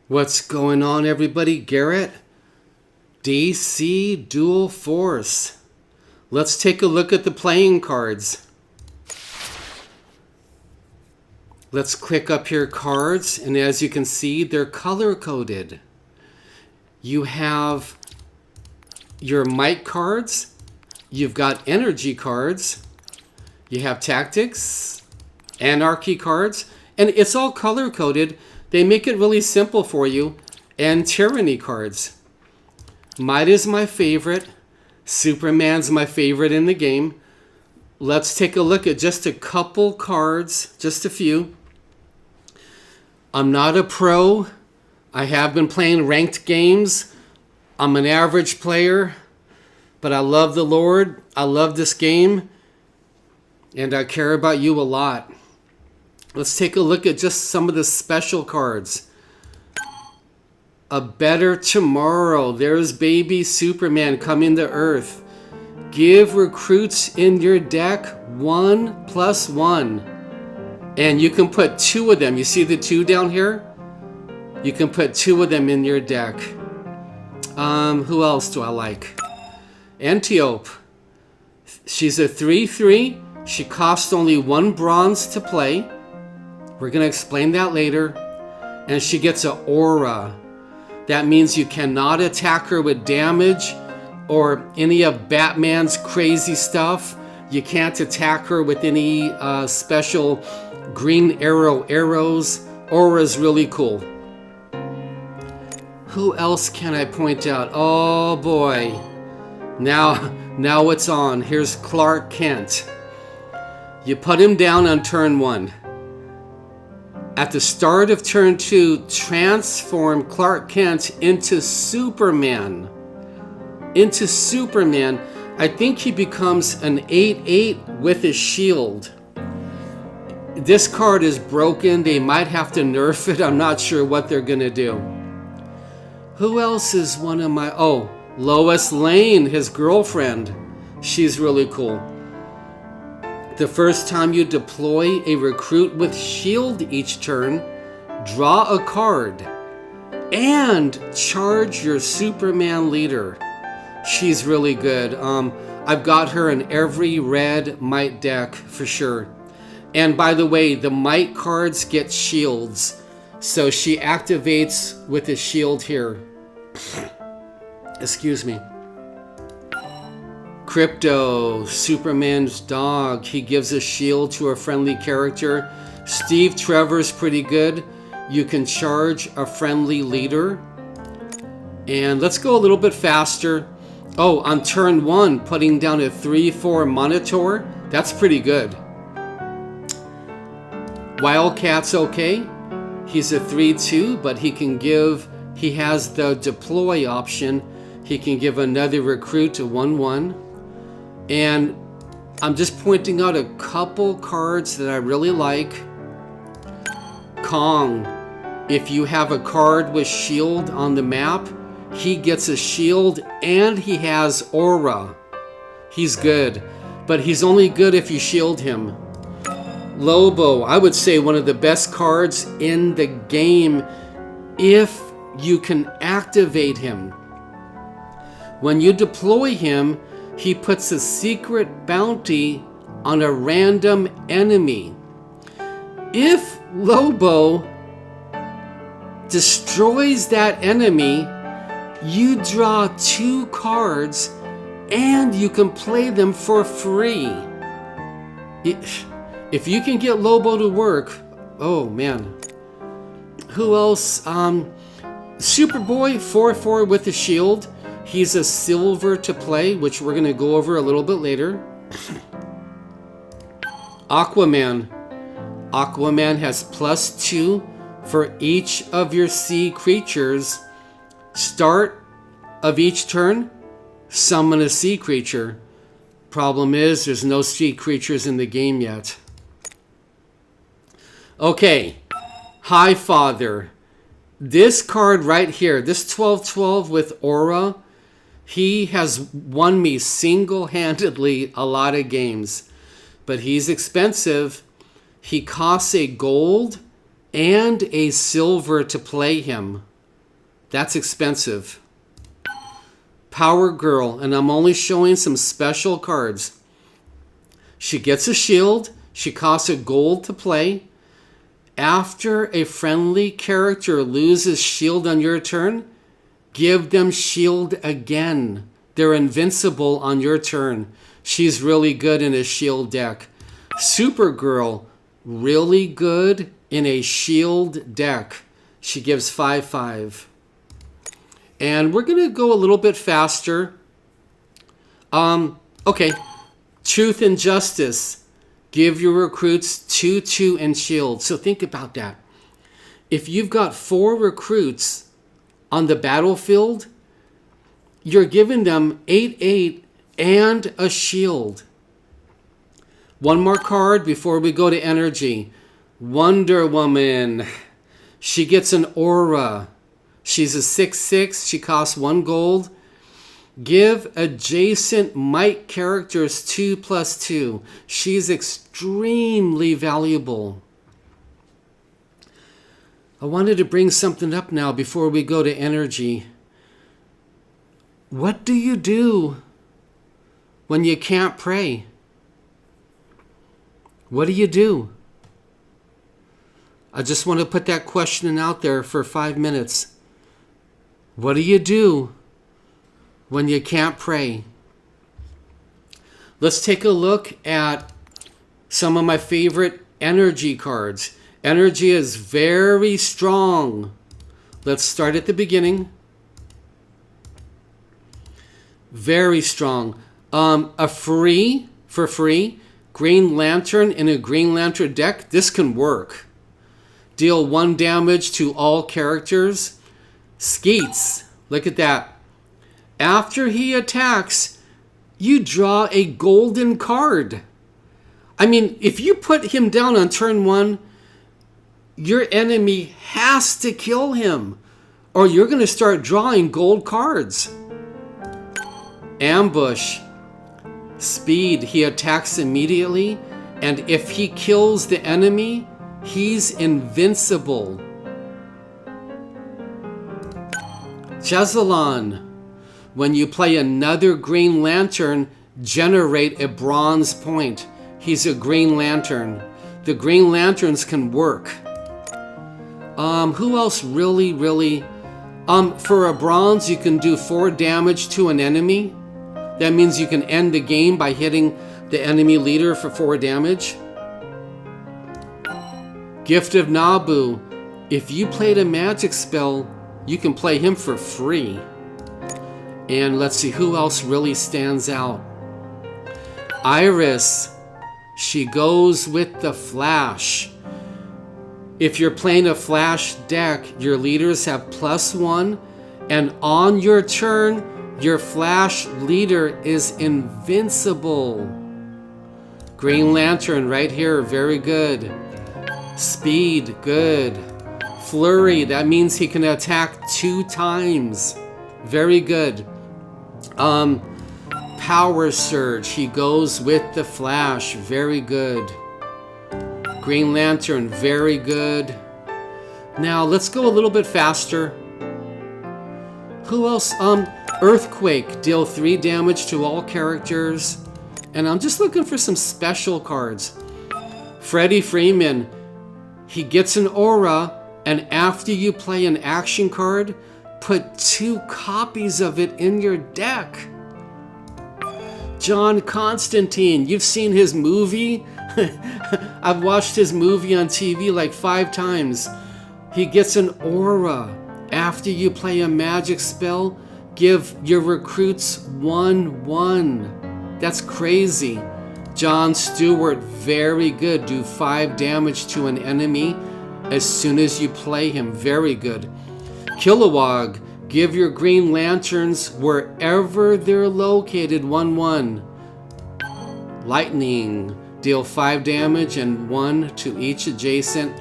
What's going on, everybody? Garrett, DC Dual Force. Let's take a look at the playing cards. Let's click up here, cards, and as you can see, they're color-coded. You have your might cards, you've got energy cards, you have tactics, anarchy cards, and it's all color-coded. They make it really simple for you. And tyranny cards. Might is my favorite. Superman's my favorite in the game. Let's take a look at just a couple cards, just a few. I'm not a pro. I have been playing ranked games. I'm an average player, but I love the Lord. I love this game, and I care about you a lot. Let's take a look at just some of the special cards. A Better Tomorrow. There's baby Superman coming to Earth. Give recruits in your deck 1+1. And you can put 2 of them. You see the 2 down here? You can put 2 of them in your deck. Who else do I like? Antiope. She's a 3/3. She costs only 1 bronze to play. We're going to explain that later. And she gets an aura. That means you cannot attack her with damage or any of Batman's crazy stuff. You can't attack her with any special green arrows. Aura's really cool. Who else can I point out? Oh boy. Now it's on. Here's Clark Kent. You put him down on turn 1. At the start of turn 2, transform Clark Kent into Superman. I think he becomes an 8/8 with a shield. This card is broken. They might have to nerf it. I'm not sure what they're going to do. Who else is one of my... Oh, Lois Lane, his girlfriend. She's really cool. The first time you deploy a recruit with shield each turn, draw a card and charge your Superman leader. She's really good. I've got her in every red might deck for sure. And by the way, the might cards get shields. So she activates with a shield here. Excuse me. Crypto, Superman's dog. He gives a shield to a friendly character. Steve Trevor's pretty good. You can charge a friendly leader. And let's go a little bit faster. Oh, on turn 1, putting down a 3/4 Monitor. That's pretty good. Wildcat's okay. He's a 3/2, but he has the deploy option. He can give another recruit to 1/1. And I'm just pointing out a couple cards that I really like. Kong. If you have a card with shield on the map, he gets a shield and he has aura. He's good, but he's only good if you shield him. Lobo, I would say one of the best cards in the game if you can activate him. When you deploy him, he puts a secret bounty on a random enemy. If Lobo destroys that enemy, you draw 2 cards and you can play them for free. If you can get Lobo to work, oh man. Who else? Superboy, 4/4 with a shield. He's a silver to play, which we're going to go over a little bit later. Aquaman. Aquaman has +2 for each of your sea creatures. Start of each turn, summon a sea creature. Problem is, there's no sea creatures in the game yet. Okay, Highfather. This card right here, this 12/12 with aura, he has won me single-handedly a lot of games, but he's expensive. He costs a gold and a silver to play him. That's expensive. Power Girl, and I'm only showing some special cards. She gets a shield. She costs a gold to play. After a friendly character loses shield on your turn, give them shield again. They're invincible on your turn. She's really good in a shield deck. Supergirl, really good in a shield deck. She gives 5/5. And we're going to go a little bit faster. Okay. Truth and Justice. Give your recruits 2/2 and shield. So think about that. If you've got 4 recruits on the battlefield, you're giving them 8/8 and a shield. One more card before we go to energy. Wonder Woman. She gets an aura. She's a 6/6. She costs 1 gold. Give adjacent might characters 2+2. She's extremely valuable. I wanted to bring something up now before we go to energy. What do you do when you can't pray? What do you do? I just want to put that question out there for 5 minutes. What do you do when you can't pray? Let's take a look at some of my favorite energy cards. Energy is very strong. Let's start at the beginning. Very strong. For free, Green Lantern in a Green Lantern deck. This can work. Deal 1 damage to all characters. Skeets, look at that. After he attacks, you draw a golden card. I mean, if you put him down on turn 1, your enemy has to kill him, or you're going to start drawing gold cards. Ambush. Speed, he attacks immediately, and if he kills the enemy, he's invincible. Chazalon. When you play another Green Lantern, generate a bronze point. He's a Green Lantern. The Green Lanterns can work. Who else really? For a bronze, you can do 4 damage to an enemy. That means you can end the game by hitting the enemy leader for 4 damage. Gift of Nabu. If you played a magic spell, you can play him for free. And let's see who else really stands out. Iris. She goes with the Flash. If you're playing a Flash deck, your leaders have +1, and on your turn, your Flash leader is invincible. Green Lantern right here, very good. Speed, good. Flurry, that means he can attack 2 times. Very good. Power Surge, he goes with the Flash, very good. Green Lantern, very good. Now let's go a little bit faster. Who else? Earthquake, deal 3 damage to all characters. And I'm just looking for some special cards. Freddie Freeman, he gets an aura, and after you play an action card, put 2 copies of it in your deck. John Constantine, you've seen his movie? I've watched his movie on TV like 5 times. He gets an aura. After you play a magic spell, give your recruits 1/1. That's crazy. John Stewart, very good. Do 5 damage to an enemy as soon as you play him. Very good. Kilowog, give your Green Lanterns wherever they're located 1/1. Lightning, deal 5 damage and 1 to each adjacent.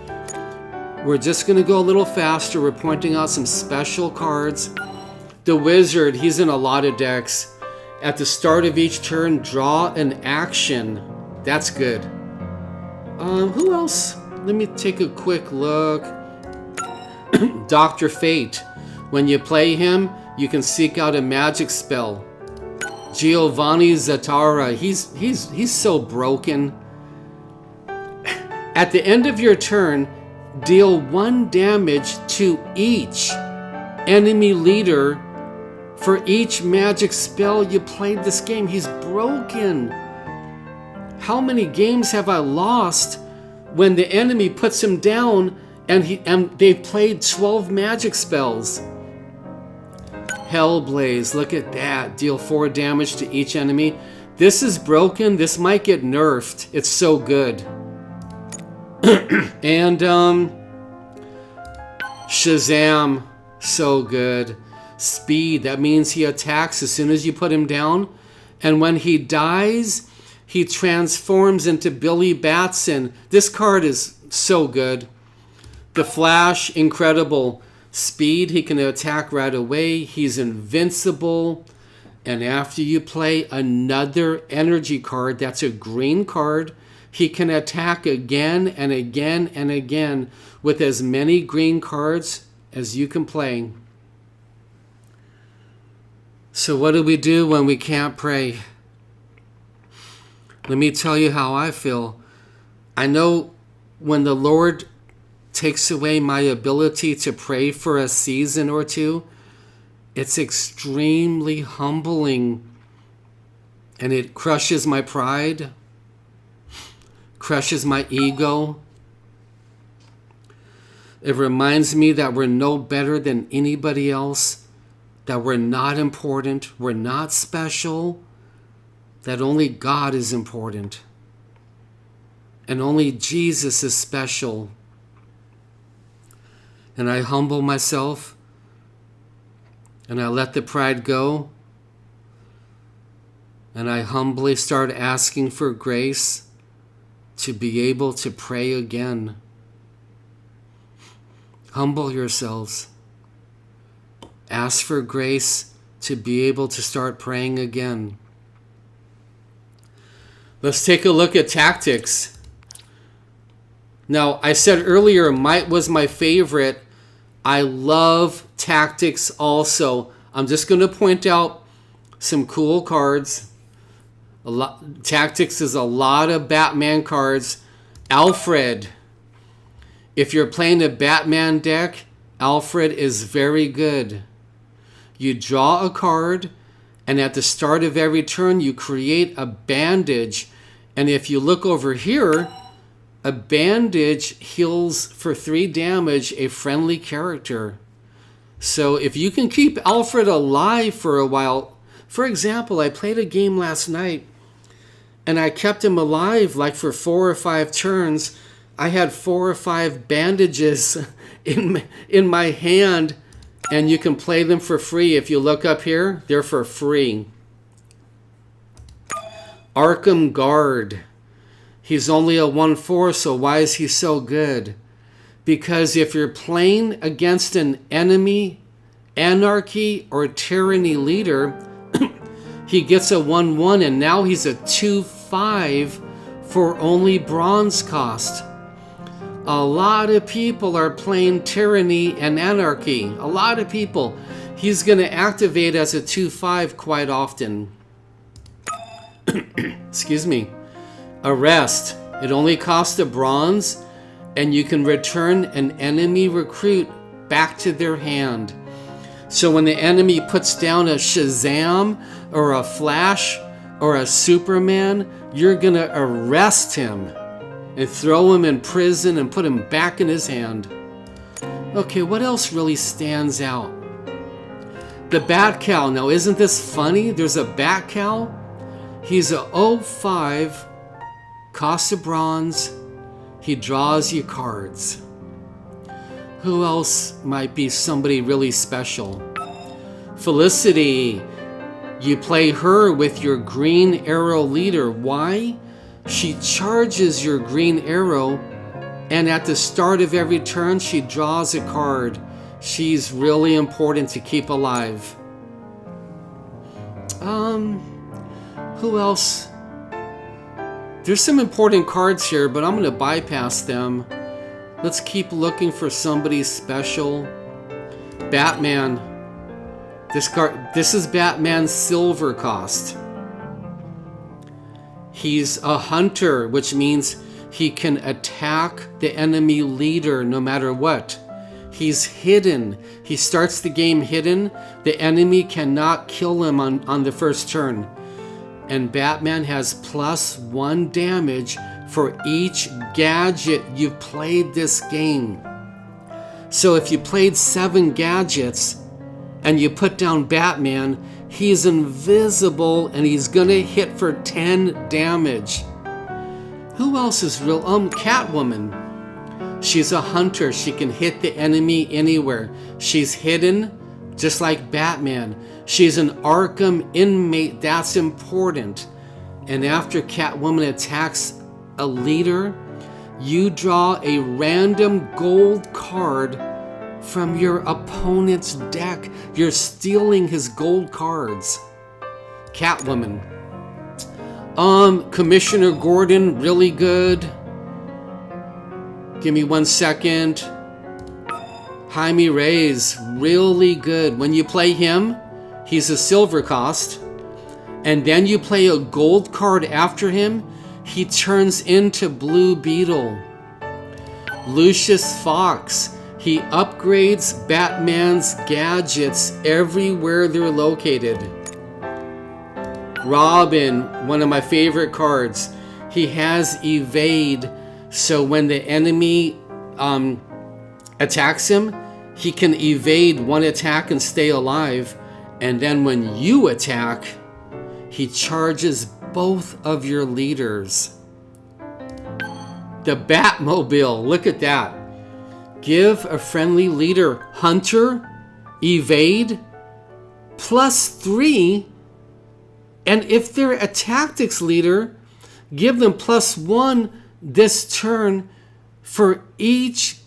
We're just going to go a little faster. We're pointing out some special cards. The Wizard, he's in a lot of decks. At the start of each turn, draw an action. That's good. Who else? Let me take a quick look. Dr. Fate. When you play him, you can seek out a magic spell. Giovanni Zatara, he's so broken. At the end of your turn, deal 1 damage to each enemy leader for each magic spell you played this game. He's broken. How many games have I lost when the enemy puts him down and they've played 12 magic spells? Hellblaze, look at that. Deal 4 damage to each enemy. This is broken. This might get nerfed. It's so good. And Shazam, so good. Speed, that means he attacks as soon as you put him down. And when he dies, he transforms into Billy Batson. This card is so good. The Flash, incredible. Speed, he can attack right away. He's invincible. And after you play another energy card, that's a green card, he can attack again and again and again with as many green cards as you can play. So what do we do when we can't pray? Let me tell you how I feel. I know when the Lord takes away my ability to pray for a season or two, it's extremely humbling, and it crushes my pride, crushes my ego. It reminds me that we're no better than anybody else, that we're not important, we're not special, that only God is important, and only Jesus is special. And I humble myself, and I let the pride go, and I humbly start asking for grace to be able to pray again. Humble yourselves. Ask for grace to be able to start praying again. Let's take a look at tactics. Now, I said earlier, Might was my favorite. I love tactics also. I'm just going to point out some cool cards. Tactics is a lot of Batman cards. Alfred. If you're playing a Batman deck, Alfred is very good. You draw a card, and at the start of every turn, you create a bandage. And if you look over here, a bandage heals for 3 damage a friendly character. So if you can keep Alfred alive for a while, for example, I played a game last night and I kept him alive like for 4 or 5 turns. I had 4 or 5 bandages in my hand, and you can play them for free. If you look up here, they're for free. Arkham Guard. He's only a 1/4, so why is he so good? Because if you're playing against an enemy, anarchy, or tyranny leader, he gets a 1/1, and now he's a 2/5 for only bronze cost. A lot of people are playing tyranny and anarchy. A lot of people. He's going to activate as a 2/5 quite often. Excuse me. Arrest. It only costs a bronze, and you can return an enemy recruit back to their hand. So when the enemy puts down a Shazam or a Flash or a Superman, you're going to arrest him and throw him in prison and put him back in his hand. Okay, what else really stands out? The Bat Cow. Now, isn't this funny? There's a Bat Cow. He's a 0/5, costs a bronze. He draws you cards. Who else might be somebody really special? Felicity. You play her with your green arrow leader. Why? She charges your green arrow, and at the start of every turn, she draws a card. She's really important to keep alive. Who else? There's some important cards here, but I'm going to bypass them. Let's keep looking for somebody special. Batman. This is Batman's silver cost. He's a hunter, which means he can attack the enemy leader no matter what. He's hidden. He starts the game hidden. The enemy cannot kill him on the first turn. And Batman has +1 damage for each gadget you've played this game. So if you played 7 gadgets and you put down Batman, he's invisible and he's gonna hit for 10 damage. Who else is real? Catwoman. She's a hunter. She can hit the enemy anywhere. She's hidden, just like Batman. She's an Arkham inmate. That's important. And after Catwoman attacks a leader, you draw a random gold card from your opponent's deck. You're stealing his gold cards. Catwoman. Commissioner Gordon, really good. Give me 1 second. Jaime Reyes, really good. When you play him, he's a silver cost. And then you play a gold card after him, he turns into Blue Beetle. Lucius Fox, he upgrades Batman's gadgets everywhere they're located. Robin, one of my favorite cards. He has evade, so when the enemy attacks him, he can evade one attack and stay alive. And then when you attack, he charges both of your leaders. The Batmobile, look at that. Give a friendly leader Hunter, evade, +3. And if they're a tactics leader, give them +1 this turn for each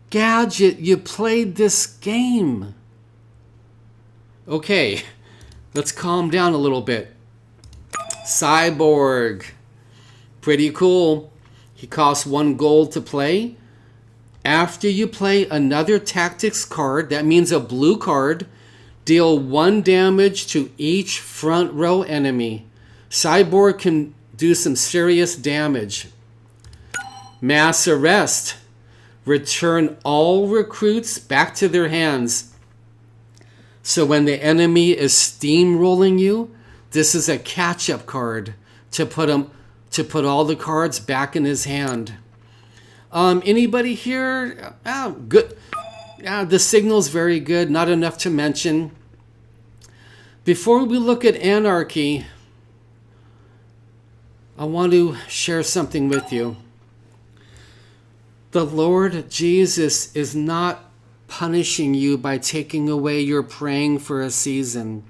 gadget you played this game. Okay, let's calm down a little bit. Cyborg, pretty cool. He costs 1 gold to play. After you play another tactics card, that means a blue card, deal 1 damage to each front row enemy. Cyborg can do some serious damage. Mass arrest. Return all recruits back to their hands. So when the enemy is steamrolling you, this is a catch-up card to put all the cards back in his hand. Anybody here? Good. The signal's very good. Not enough to mention. Before we look at Anarchy, I want to share something with you. The Lord Jesus is not punishing you by taking away your praying for a season.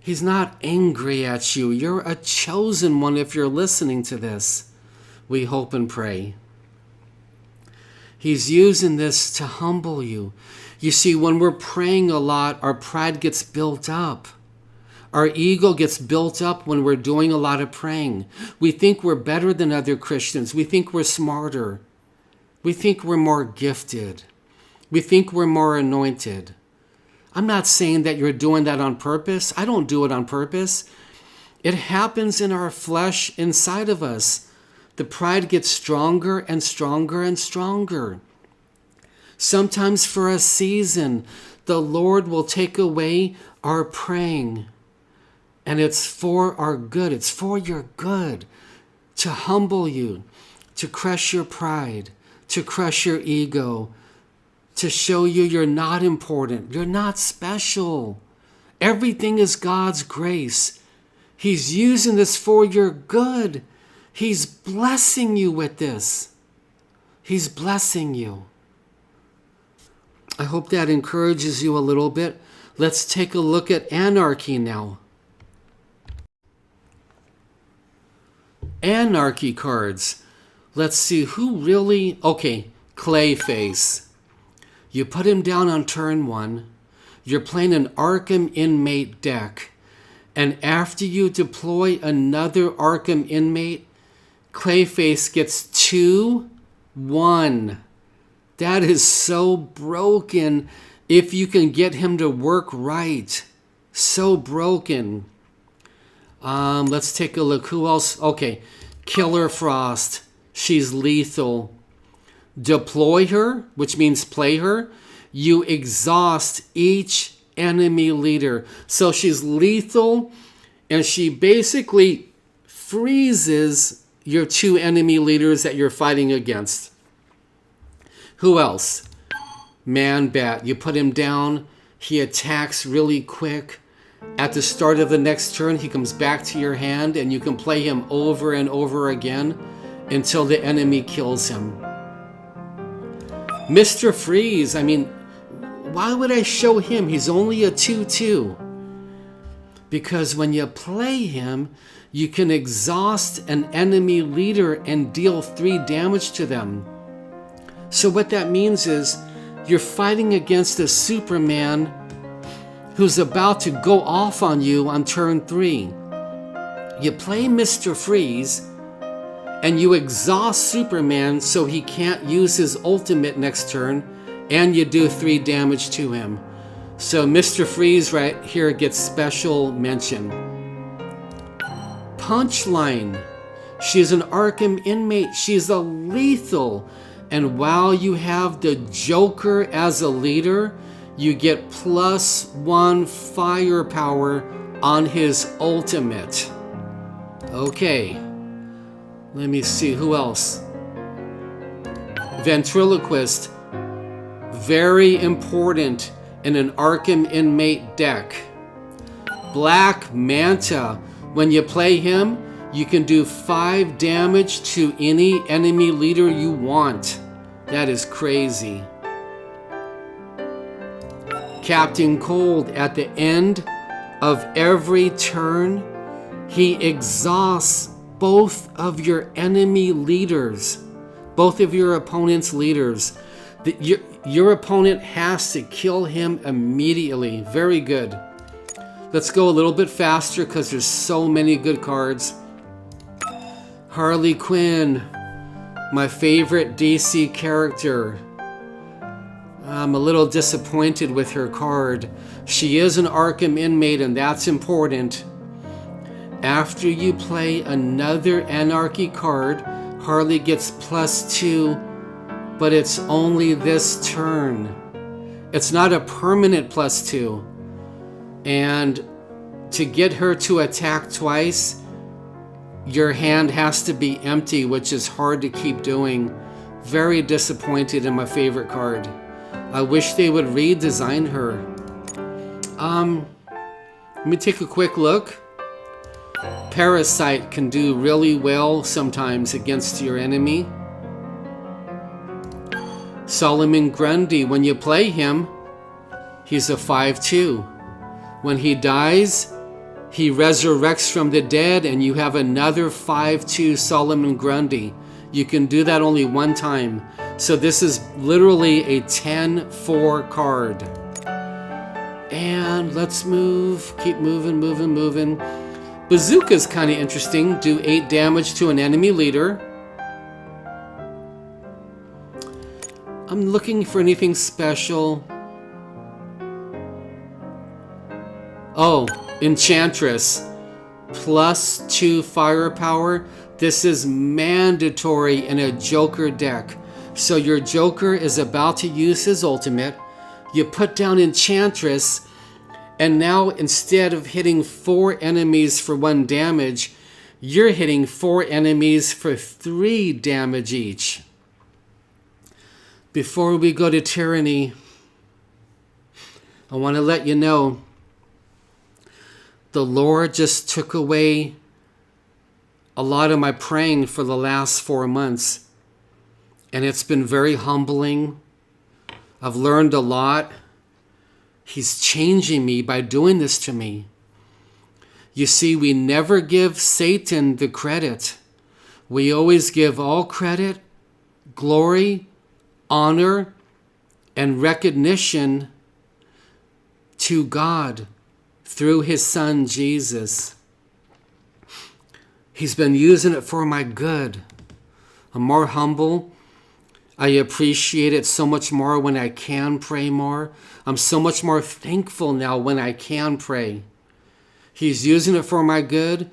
He's not angry at you. You're a chosen one if you're listening to this. We hope and pray. He's using this to humble you. You see, when we're praying a lot, our pride gets built up. Our ego gets built up when we're doing a lot of praying. We think we're better than other Christians. We think we're smarter. We think we're more gifted. We think we're more anointed. I'm not saying that you're doing that on purpose. I don't do it on purpose. It happens in our flesh inside of us. The pride gets stronger and stronger and stronger. Sometimes for a season, the Lord will take away our praying. And it's for our good. It's for your good. To humble you. To crush your pride. To crush your ego. To show you you're not important. You're not special. Everything is God's grace. He's using this for your good. He's blessing you with this. He's blessing you. I hope that encourages you a little bit. Let's take a look at Anarchy now. Anarchy cards. Let's see who really... Okay, Clayface. You put him down on turn 1. You're playing an Arkham inmate deck. And after you deploy another Arkham inmate, Clayface gets 2-1. That is so broken. If you can get him to work right. So broken. Let's take a look. Who else? Okay. Killer Frost. She's lethal. Deploy her, which means play her. You exhaust each enemy leader. So she's lethal, and she basically freezes your 2 enemy leaders that you're fighting against. Who else? Man Bat. You put him down. He attacks really quick. At the start of the next turn, he comes back to your hand, and you can play him over and over again until the enemy kills him. Mr. Freeze, I mean, why would I show him? He's only a 2/2. Because when you play him, you can exhaust an enemy leader and deal 3 damage to them. So what that means is you're fighting against a Superman who's about to go off on you on turn 3. You play Mr. Freeze, and you exhaust Superman so he can't use his ultimate next turn, and you do 3 damage to him. So Mr. Freeze right here gets special mention. Punchline. She's an Arkham inmate. She's a lethal. And while you have the Joker as a leader, you get +1 firepower on his ultimate. Okay. Let me see, who else? Ventriloquist. Very important in an Arkham inmate deck. Black Manta. When you play him, you can do 5 damage to any enemy leader you want. That is crazy. Captain Cold. At the end of every turn, he exhausts both of your enemy leaders, both of your opponent's leaders. Your opponent has to kill him immediately. Very good. Let's go a little bit faster because there's so many good cards. Harley Quinn, my favorite DC character. I'm a little disappointed with her card. She is an Arkham inmate, and that's important. After you play another Anarchy card, Harley gets +2, but it's only this turn. It's not a permanent +2. And to get her to attack twice, your hand has to be empty, which is hard to keep doing. Very disappointed in my favorite card. I wish they would redesign her. Let me take a quick look. Parasite can do really well sometimes against your enemy. Solomon Grundy, when you play him, he's a 5/2. When he dies, he resurrects from the dead, and you have another 5/2 Solomon Grundy. You can do that only one time. So this is literally a 10-4 card. And let's move. Keep moving. Bazooka's kind of interesting. Do 8 damage to an enemy leader. I'm looking for anything special. Oh, Enchantress. +2 firepower. This is mandatory in a Joker deck. So your Joker is about to use his ultimate. You put down Enchantress, and now instead of hitting 4 enemies for 1 damage, you're hitting 4 enemies for 3 damage each. Before we go to Tyranny, I want to let you know the Lord just took away a lot of my praying for the last 4 months. And it's been very humbling. I've learned a lot. He's changing me by doing this to me. You see, we never give Satan the credit. We always give all credit, glory, honor, and recognition to God through his son, Jesus. He's been using it for my good. I'm more humble. I appreciate it so much more when I can pray more. I'm so much more thankful now when I can pray. He's using it for my good.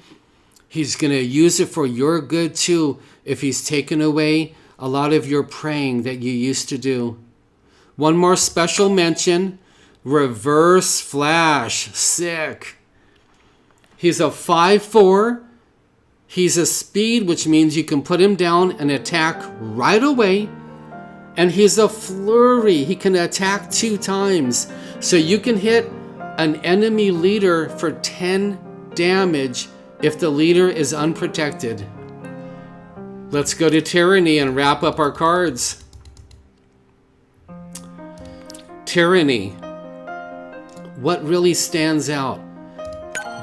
He's going to use it for your good too if he's taken away a lot of your praying that you used to do. One more special mention, Reverse Flash, sick. He's a 5/4. He's a speed, which means you can put him down and attack right away. And he's a flurry. He can attack 2 times. So you can hit an enemy leader for 10 damage if the leader is unprotected. Let's go to Tyranny and wrap up our cards. Tyranny. What really stands out?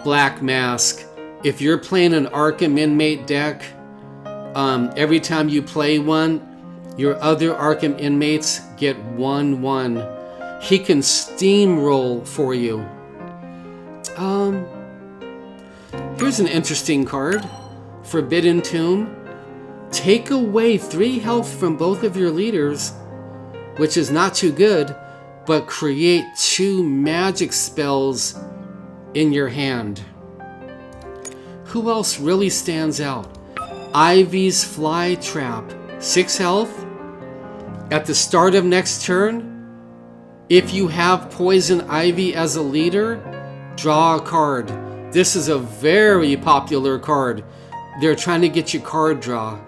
Black Mask. If you're playing an Arkham Inmate deck, every time you play one, your other Arkham inmates get 1/1. He can steamroll for you. Here's an interesting card. Forbidden Tomb. Take away 3 health from both of your leaders, which is not too good, but create 2 magic spells in your hand. Who else really stands out? Ivy's Fly Trap. 6 health. At the start of next turn, if you have Poison Ivy as a leader, draw a card. This is a very popular card. They're trying to get you card draw.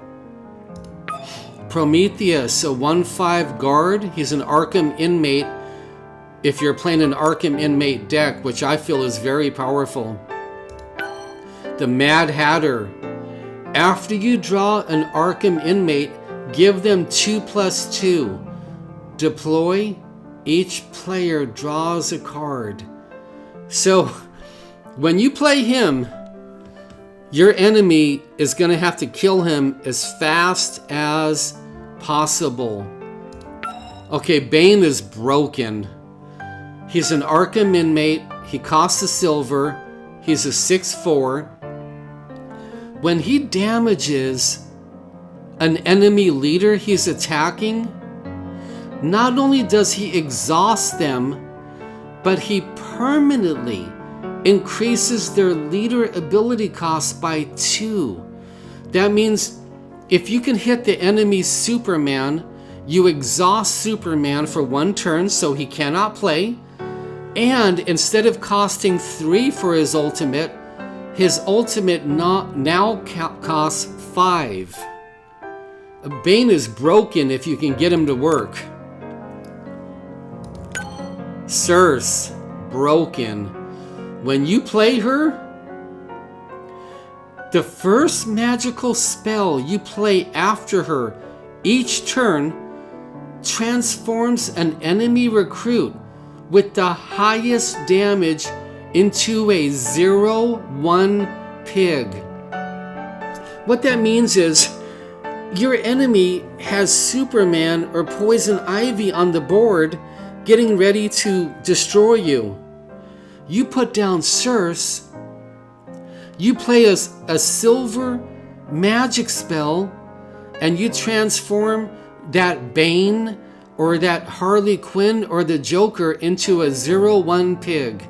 Prometheus, a 1/5 guard. He's an Arkham Inmate. If you're playing an Arkham Inmate deck, which I feel is very powerful. The Mad Hatter. After you draw an Arkham Inmate, give them 2+2. Deploy. Each player draws a card. So, when you play him, your enemy is going to have to kill him as fast as possible. Okay, Bane is broken. He's an Arkham Inmate. He costs a silver. He's a 6/4. When he damages an enemy leader he's attacking, not only does he exhaust them, but he permanently increases their leader ability cost by 2. That means if you can hit the enemy's Superman, you exhaust Superman for 1 turn so he cannot play, and instead of costing 3 for his ultimate now costs 5. Bane is broken if you can get him to work. Circe, broken. When you play her, the first magical spell you play after her each turn transforms an enemy recruit with the highest damage into a 0/1 pig. What that means is your enemy has Superman or Poison Ivy on the board getting ready to destroy you. You put down Circe, you play a silver magic spell, and you transform that Bane or that Harley Quinn or the Joker into a 0/1 pig.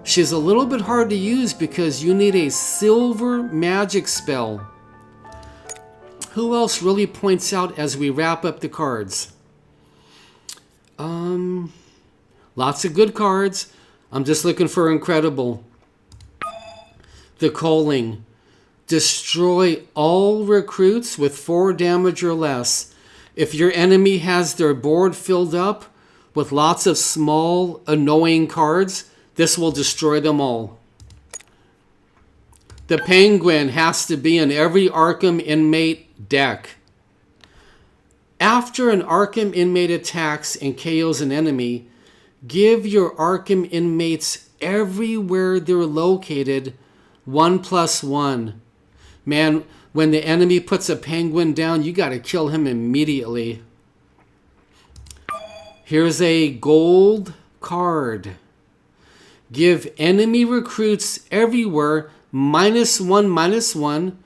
She's a little bit hard to use because you need a silver magic spell. Who else really points out as we wrap up the cards? Lots of good cards. I'm just looking for incredible. The Culling. Destroy all recruits with 4 damage or less. If your enemy has their board filled up with lots of small, annoying cards, this will destroy them all. The Penguin has to be in every Arkham Inmate deck. After an Arkham Inmate attacks and KOs an enemy, give your Arkham Inmates everywhere they're located 1+1. Man, when the enemy puts a Penguin down, you got to kill him immediately. Here's a gold card. Give enemy recruits everywhere -1/-1.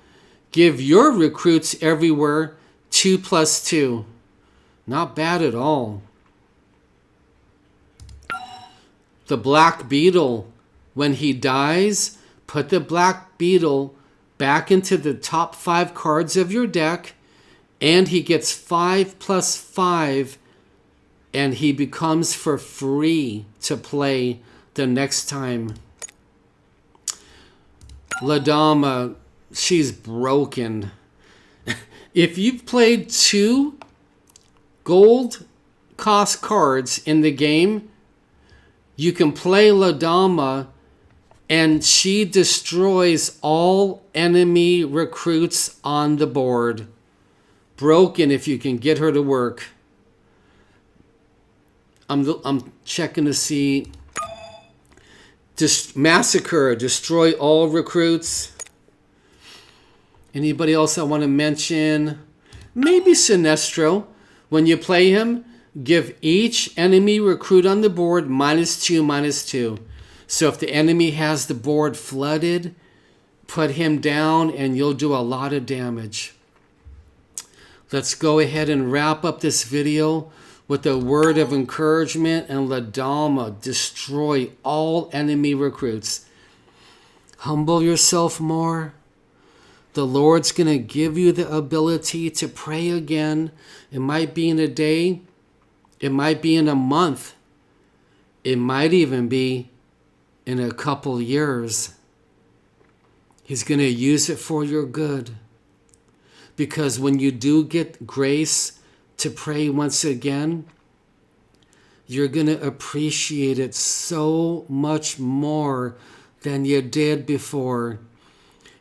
Give your recruits everywhere 2+2. Not bad at all. The Black Beetle, when he dies, put the Black Beetle back into the top 5 cards of your deck, and he gets 5 plus 5, and he becomes for free to play the next time. Ladama, she's broken. If you've played 2 gold cost cards in the game, you can play Ladama and she destroys all enemy recruits on the board. Broken if you can get her to work. I'm checking to see. Massacre, destroy all recruits. Anybody else I want to mention? Maybe Sinestro. When you play him, give each enemy recruit on the board -2, -2. So if the enemy has the board flooded, put him down and you'll do a lot of damage. Let's go ahead and wrap up this video with a word of encouragement, and Ladama, destroy all enemy recruits. Humble yourself more. The Lord's going to give you the ability to pray again. It might be in a day. It might be in a month. It might even be in a couple years. He's going to use it for your good. Because when you do get grace to pray once again, you're going to appreciate it so much more than you did before.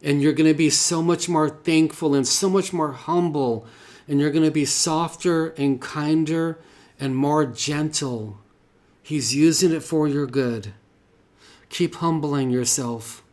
And you're going to be so much more thankful and so much more humble. And you're going to be softer and kinder and more gentle. He's using it for your good. Keep humbling yourself.